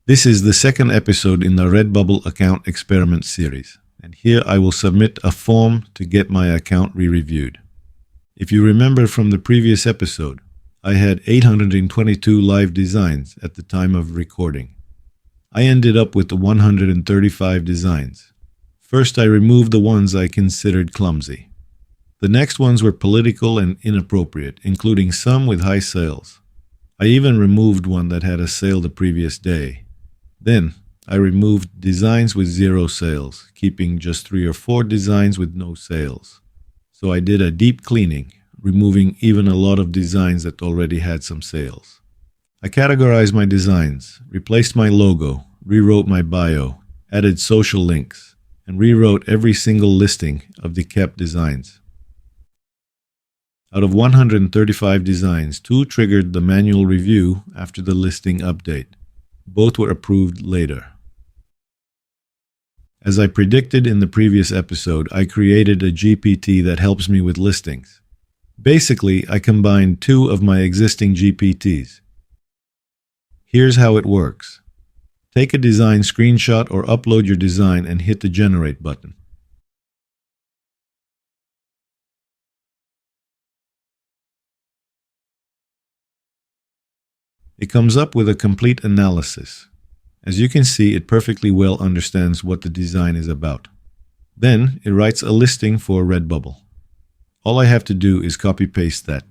This is the second episode in the RedBubble account experiment series, and here I will submit a form to get my account re-reviewed. If you remember from the previous episode, I had 822 live designs at the time of recording. I ended up with 135 designs. First, I removed the ones I considered clumsy. The next ones were political and inappropriate, including some with high sales. I even removed one that had a sale the previous day. Then, I removed designs with 0 sales, keeping just 3 or 4 designs with no sales. So I did a deep cleaning, removing even a lot of designs that already had some sales. I categorized my designs, replaced my logo, rewrote my bio, added social links, and rewrote every single listing of the kept designs. Out of 135 designs, 2 triggered the manual review after the listing update. Both were approved later. As I predicted in the previous episode, I created a GPT that helps me with listings. Basically, I combined 2 of my existing GPTs. Here's how it works. Take a design screenshot or upload your design and hit the Generate button. It comes up with a complete analysis. As you can see, it perfectly well understands what the design is about. Then, it writes a listing for RedBubble. All I have to do is copy-paste that.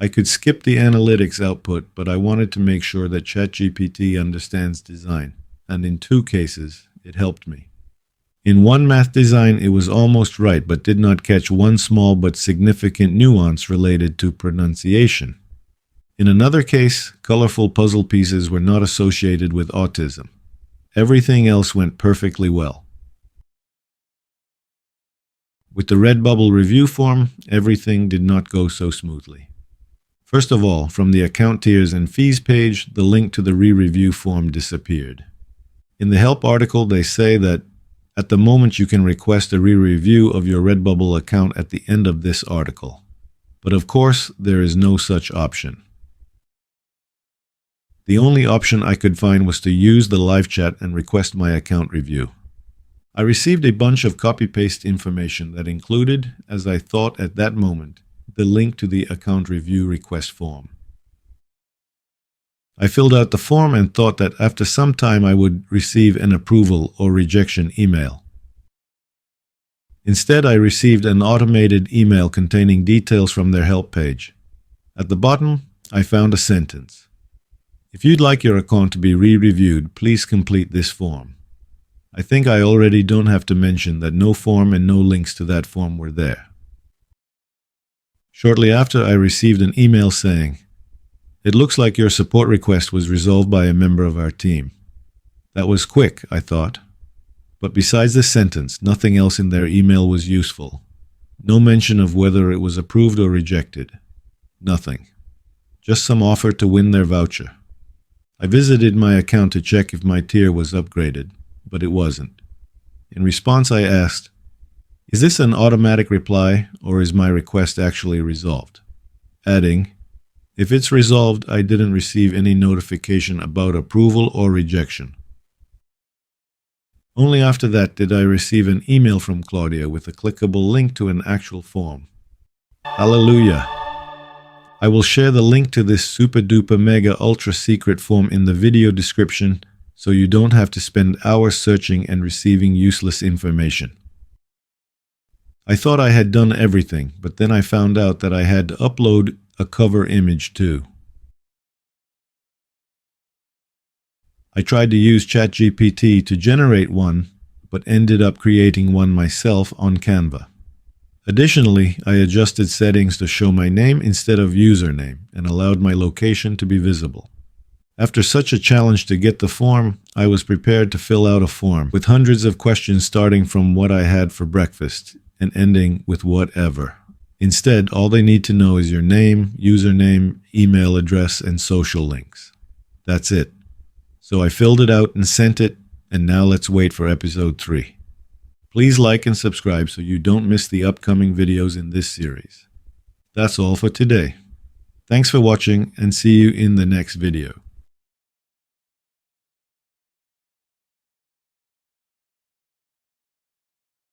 I could skip the analytics output, but I wanted to make sure that ChatGPT understands design, and in 2 cases, it helped me. In one math design, it was almost right, but did not catch one small but significant nuance related to pronunciation. In another case, colorful puzzle pieces were not associated with autism. Everything else went perfectly well. With the RedBubble review form, everything did not go so smoothly. First of all, from the account tiers and fees page, the link to the re-review form disappeared. In the help article, they say that at the moment you can request a re-review of your RedBubble account at the end of this article. But of course, there is no such option. The only option I could find was to use the live chat and request my account review. I received a bunch of copy-paste information that included, as I thought at that moment, the link to the account review request form. I filled out the form and thought that after some time I would receive an approval or rejection email. Instead, I received an automated email containing details from their help page. At the bottom, I found a sentence. If you'd like your account to be re-reviewed, please complete this form. I think I already don't have to mention that no form and no links to that form were there. Shortly after, I received an email saying, "It looks like your support request was resolved by a member of our team." That was quick, I thought. But besides this sentence, nothing else in their email was useful. No mention of whether it was approved or rejected. Nothing. Just some offer to win their voucher. I visited my account to check if my tier was upgraded, but it wasn't. In response, I asked, "Is this an automatic reply, or is my request actually resolved?" Adding, "If it's resolved, I didn't receive any notification about approval or rejection." Only after that did I receive an email from Claudia with a clickable link to an actual form. Hallelujah! I will share the link to this super duper mega ultra secret form in the video description so you don't have to spend hours searching and receiving useless information. I thought I had done everything, but then I found out that I had to upload a cover image too. I tried to use ChatGPT to generate one, but ended up creating one myself on Canva. Additionally, I adjusted settings to show my name instead of username and allowed my location to be visible. After such a challenge to get the form, I was prepared to fill out a form with hundreds of questions starting from what I had for breakfast and ending with whatever. Instead, all they need to know is your name, username, email address, and social links. That's it. So I filled it out and sent it, and now let's wait for episode 3. Please like and subscribe so you don't miss the upcoming videos in this series. That's all for today. Thanks for watching and see you in the next video.